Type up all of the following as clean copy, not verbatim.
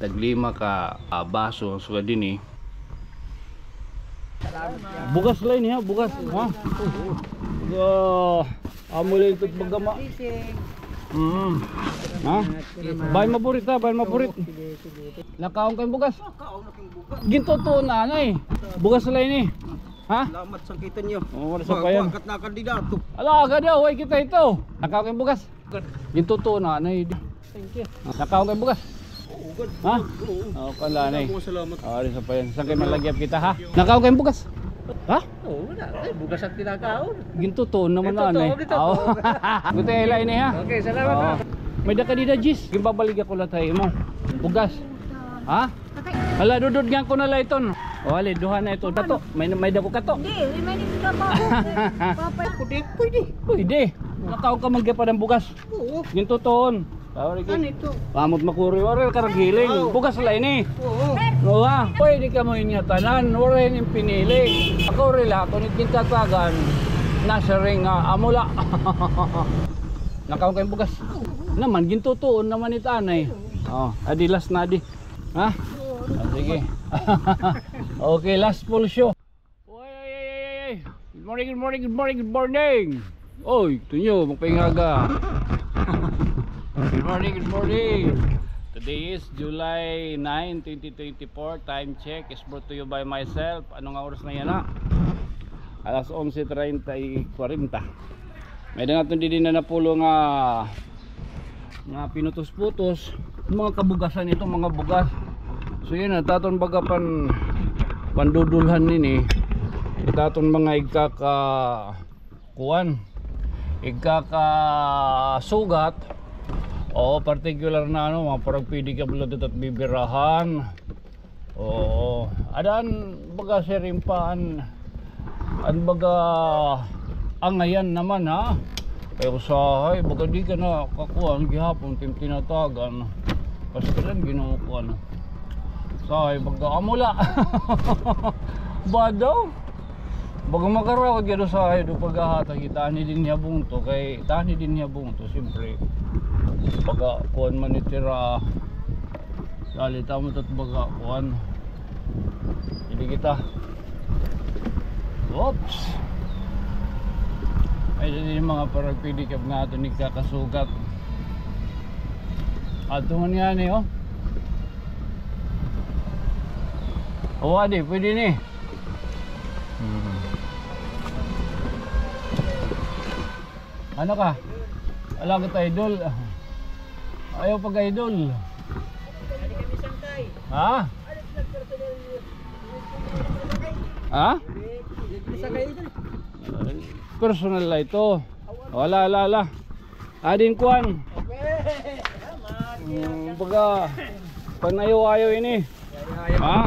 taglima ka baso ang suga din eh. Bugas lain ya, bugas. Ha? Amulin ito bagama. Ha? Bahay maburit ha, bahay maburit. Nakaon kayong bugas. Ginto to na anay. Bugas lain eh. Ha? Salamat sa kita niyo. Oh, wala sa payan. Pagkat na kandidato. Ala, agad daw, way kita ito. Nakaon kayong bugas. Ginto to na anay. Thank you. Nakaon kayong bugas. Ha? Oh, kala anay. Salamat. Oh, rin sa payan. Saan kayo malagyap kita ha? Nakaon kayong bugas. Ha? Oo, wala. Ay, bugas ang tinakaon. Ginto to naman na anay. Ginto to. Gusto yung lain eh ha? Okay, salamat ha. May dakadida Jis. Gimbabalik ako lang tayo mo. Bugas. Ha? Hala, dudod nga ko na lang ito. O, hali, duha na ito. Dato, may dako kato. Hindi, may nito pa. Papa, Pwede. Nakaw ka magkapa ng bugas. Oo. Ginto toon. Ano ito? Pamot makuri. Wala karagiling. Bugas lang ini. Oo. No ha? Pwede ka mo inyatanan. Wala yung pinili. Ako rila. Kung itinatagan, nasa ring amula. Nakaw kayong bugas. Naman, ginto toon naman itanay. Oh, adi last na adi. Ha? Sige. Okay, last full show. Oy. Good morning, good morning, good morning, good morning. Oy, ito nyo, magpahingaga. Good morning, good morning. Today is July 9, 2024. Time check is brought to you by myself. Anong oras na yan ha? Alas 11:30. May na natin din na napulo nga pinutos-putos. Mga kabugasan ito, mga bugas. So yun na, taton baga pandudulhan nini. Taton mga igkakasugat. O particular na ano, mga parang pwede ka bulad at bibirahan. O adan baga sirimpaan. An baga angayan naman ha. Kaya usahay, baga di ka na kakuhan gihapon tinatagan. Kasi kailan ginukuhan. Say, baga amula. Badaw. Baga makarawag yan usahay do paghahatag itani din niya bungto kay itani din niya bungto siyempre. Baga kuhan man itira. Salita mo tat baga kuhan. Hindi kita. Oops. Ay din mga parang pedicab nga ito nagkakasugat. Ato man yan eh oh. O adi, pwede ni. Ano ka? Wala kita idol. Ayaw pag idol. Ha? Ha? Personal la ito. Wala. Adin kuan. Baga panayo-ayo ini. Ha?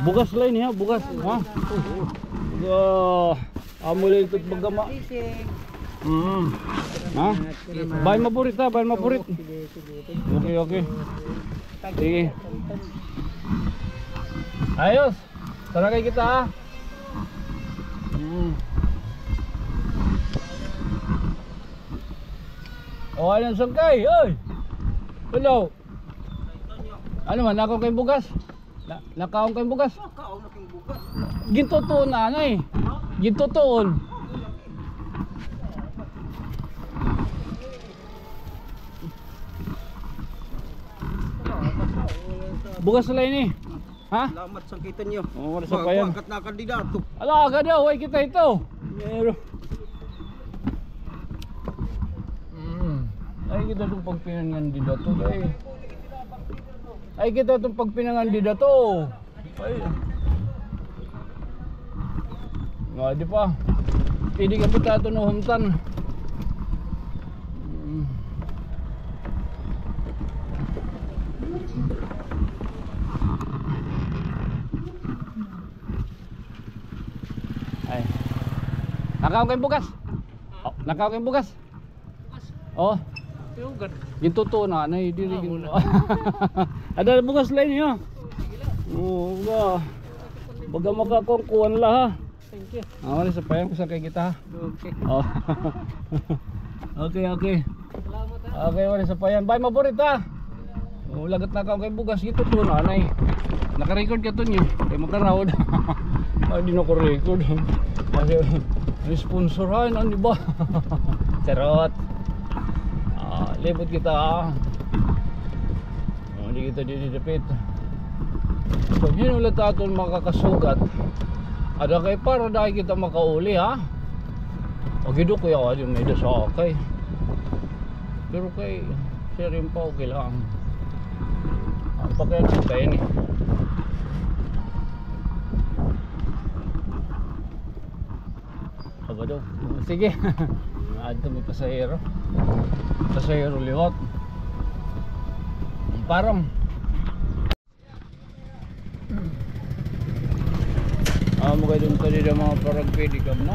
Bugas lain ya, bugas. Ha? Amulin ito bagama. Ha? Bahay maburit ha, bahay maburit. Okay. Sige. Ayos. Tara kay kita ha. O anong sangkay? Oy! Hello! Ano man, nakaw kayong bugas? Nakaon kayong bugas? Nakaon na kayong bugas. Ginto toon na anay. Ginto toon. Bugas lang ini. Ha? Salamat sa kita niyo. Oh, wala sa payan. Pagkat na kandidato. Ala, agad daw, way kita ito. Meron. Ay kita itong pagpinangan di dato eh. Ay kita itong pagpinangan di dato. Ay. Nga di pa. Pwede ka pita ito nuhumtan. Ay. Nakaw kayong bugas? Oh, nakaw kayong bugas? Oh. Ginto to na anay diri ginto. Ada bugas lain niyo. Oh, baga makakongkuan la ha. Thank you. Wala sa payang ko sa kay kita. Okay. Oh. Okay. Salamat ha. Okay, wala sa payan. Bye maburit ha. lagat na ka kay bugas ito to nanay. Naka-record ka to niyo. Kay magka-round. Ay di na ko record. Kasi responsoran ano ba? Charot. Libot kita. Hindi kita didipit. Pag yun ulit aton makakasugat, ada kay para dahil kita makauli ha. O gido ko yaw yung may sa okay. Pero kay siya rin pa okay lang. Ang pakyan kita yun eh. Sabado. Sige. Adto may pasahero. Pasahero liwat. Param. Mukha doon ka din mga parang pedicab no?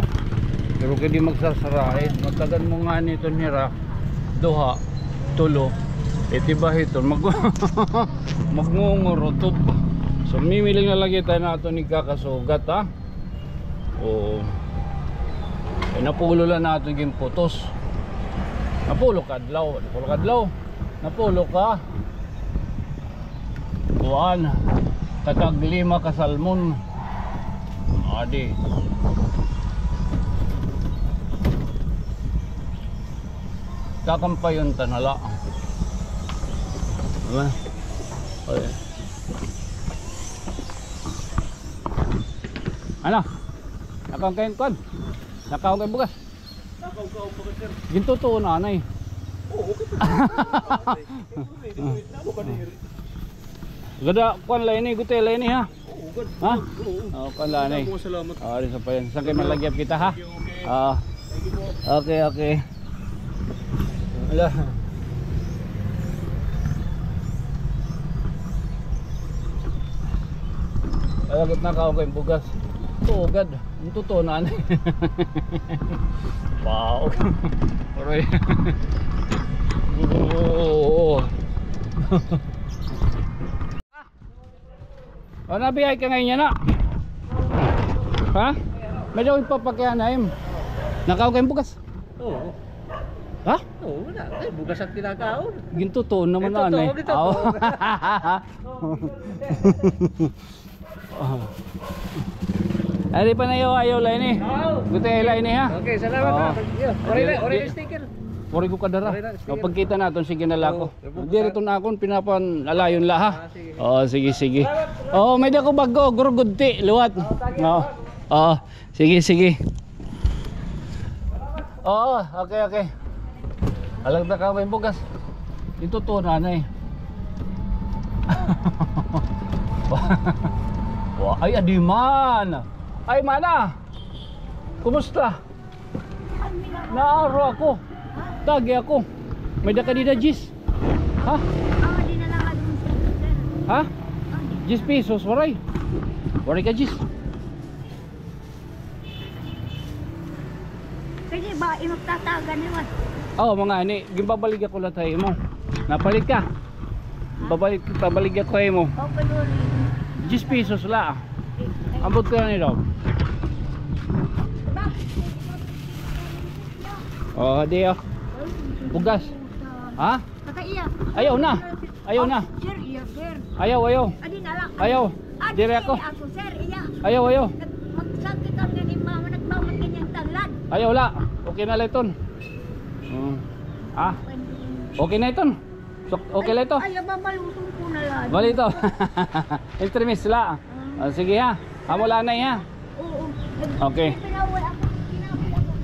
Pero kaya di magsasarahin. Magtagan mo nga nito nira. Duha. Tulo. Itiba ito. Magngungurotop. So mimiling na lagi tayo na ito ni kakasugat ha. O napulo lang natin yung putos. Napulo kadlaw. Napulo kadlaw. Napulo ka. Buwan. Tagag 5 ka salmon. Adi. Kakampay yung tanala. Diba? Okay. Ano? Nakang kain kon? Nakaw kay bugas? Nakaw bugas sir. Ginto to nanay. Oo, okay. Gada kon lain ni gutel lain ni ha. Ha? Oh, kon lain ni. Salamat. Ari sa pa yan. Saan kayo malagyap kita ha? Okay, okay. Wala. Alagot na ka kay bugas. Tugad. Ang totoo na ano. Wow. Aray. Oo. O nabiyay ka ngayon yan na. Ha? May daw ipapakyan na yun. Nakaw kayong bugas. Oo. Ha? Oo na. Ay, bugas at tinakaon. Ginto naman na ano eh. Ginto to. Ari pa na ayaw lain eh. Gutay lain eh ha. Okay, salamat ha. Ore sticker. Puri ko kadara. O pagkita naton sige na lako. Oo. Diri to na akon pinapan alayon la ha. Sige. Oh, sige sige. Oh, may dako bago gurugudti luwat. Oo. Oh, sige sige. Oh, okay okay. Alag na ka may bugas. Ito to nanay. Wah, ay adiman. Ay mana. Kumusta? Naaro ako. Tagi ako. May daka di na Gis. Ha? Di na lang adun sir. Ha? 10 pesos waray. Waray ka Gis. Kasi ba imagtatagan naman. Oh, mga ani, gimbabalik ako lang tayo mo. Napalit ka. Babalik ako tayo mo. Open uli. 10 pesos la. Ambot ka na nito. Oh, di oh. Bugas. Ha? Kakaiya. Ayaw na. Ayaw na. Sir, iya sir. Ayaw, ayaw. Adi na lang. Ayaw. Adi Dire ako. ako sir, iya. Ayaw, ayaw. Magsakit kami ni mama, nagmamag kanyang tanglad. Ayaw la. Okay na lang iton. Ah, okay na iton. Okay lang ito. Ay, mamalutong ko na lang. Bali ito. Extremist la. Sige ha. Amula na ha. Oo. Okay. Pinawal ako.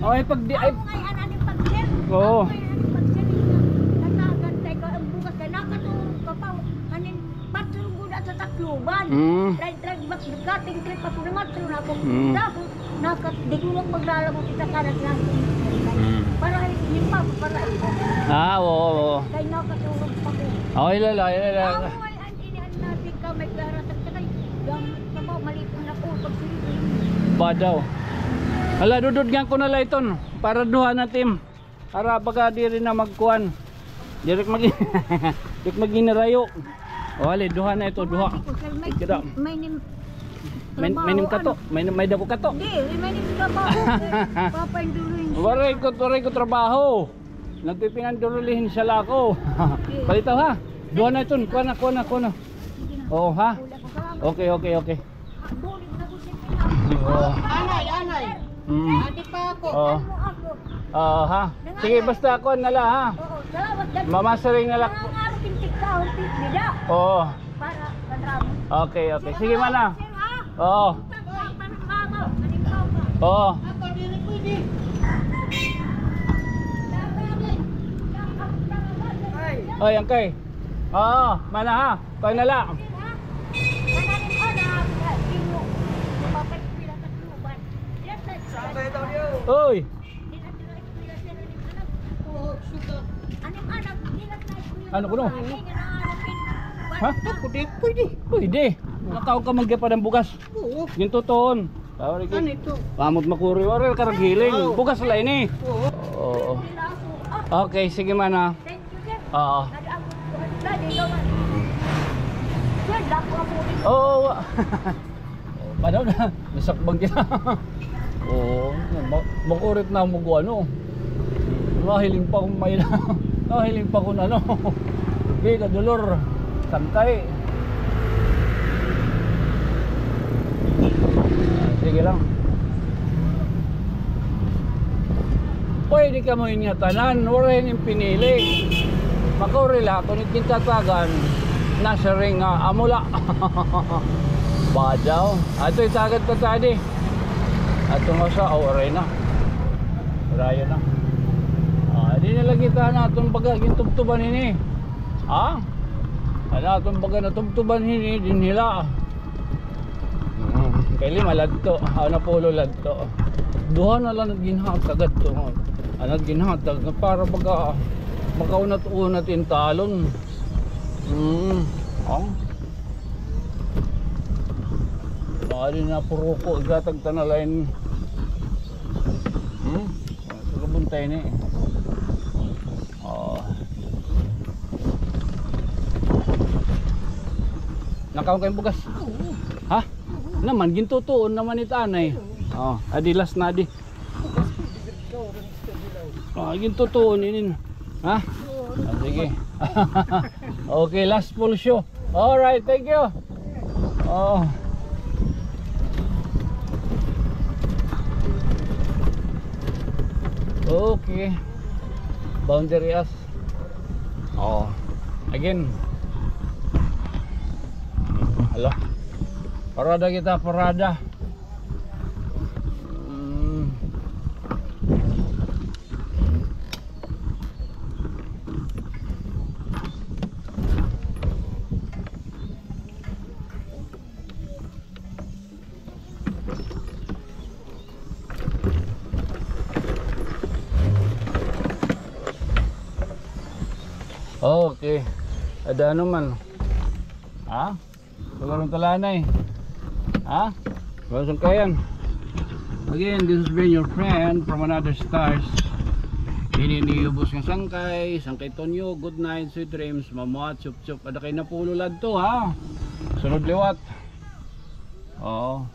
Okay, pag di ay Ako ngay ananin pag-sir. Oo. Ako ngay ananin pag-sir. Natagantay ka ang bukas ka. Nakatulog ka pa. Anin, patulog ko na sa Tacloban. Drive back. Nagkating trip ako. Namatulog na ako. Tapos, di ko lang maglalabot kita kanan lang. Para hindi pa. Para ito. oo. Kaya nakatulog pa ko. Okay lala, lala. Ako ay anian natin ka. May klaratag ka kay. Gamit ka ba? Malipon na po. Pagsilipin. Ba daw. Hala, dududgan ko na lang iton. Para duha na team. Para baga di rin na magkuhan. Direk maginirayo. O hali, duha na ito, duha. Kira. May nim May nim kato. May dako kato. Hindi, may nim trabaho. Papainduloy Waray ko trabaho. Nagpipinandurulihin siya lako. Palitaw ha. Duha na ito, kuha na. Oo, ha? Okay. Bulig na ko siya. Oo. Anay. Mm. Andi pa ako. Oo. Ano ako? Oo, ha? Sige, basta ako nala, ha? Oo, salamat dyan. Mamasaring nala. Nangangarap yung tiktaon, nida. Oo. Para kadramo. Okay. Sige, mana. Sir, ha? Oo. Mama, maningaw ka. Oo. Ako, dili pwede. Ay. Oy, angkay. Oo, mana ha? Kau nala. Sabay daw niyo. Oy. Ano kuno? Ha? Ako, di pwede. Pwede. Nakaw ka magpa ng bugas. Oo. Yung totoon. Tawari Ano ki. ito? Pamot makuri oral karagiling. Oo. Bugas la ini. Oo. Oo. Okay, sige mana. Oo. Oo. Paano na? Nasakbang kita. Oo. Makurit na mo ko ano. Nahiling pa kung may nahiling pa kung ano. Okay, kadulor. Santay. Sige lang. Pwede ka mo inyatanan. Wala yung pinili. Makurila. Kung itinatagan. Nasa ring amula. Badaw. Ito itagad ka tadi. Ato nga sa awaray na. Raya na. Di nila kita na itong baga tubtuban ini. Ha? Ano itong baga na tubtuban ini din nila. Kaya lima ladto. Na pulo ladto. Duha na lang ginhatag ito. Ginhatag para baga makaunat-unat in talon. Baka na puro ko gatag tanalain. Kabuntay ni. Nakaw kayong bugas? Ha? Naman, gintutuon naman itanay. Adilas na di. Gintutuon inin. Ha? Sige. Okay, last full show. Alright, thank you. Okay. Boundary us. Again. Halo. Parada kita, parada. Okay. Ada ano man? Ha? Tulong talanay. Ha? Walang kayan. Again, this has been your friend from another stars. Ininiubos ng sangkay, sangkay Tonyo. Good night, sweet dreams, mamuat, chup chup. Ada kayo na pululad to, ha? Sunod liwat. Oo.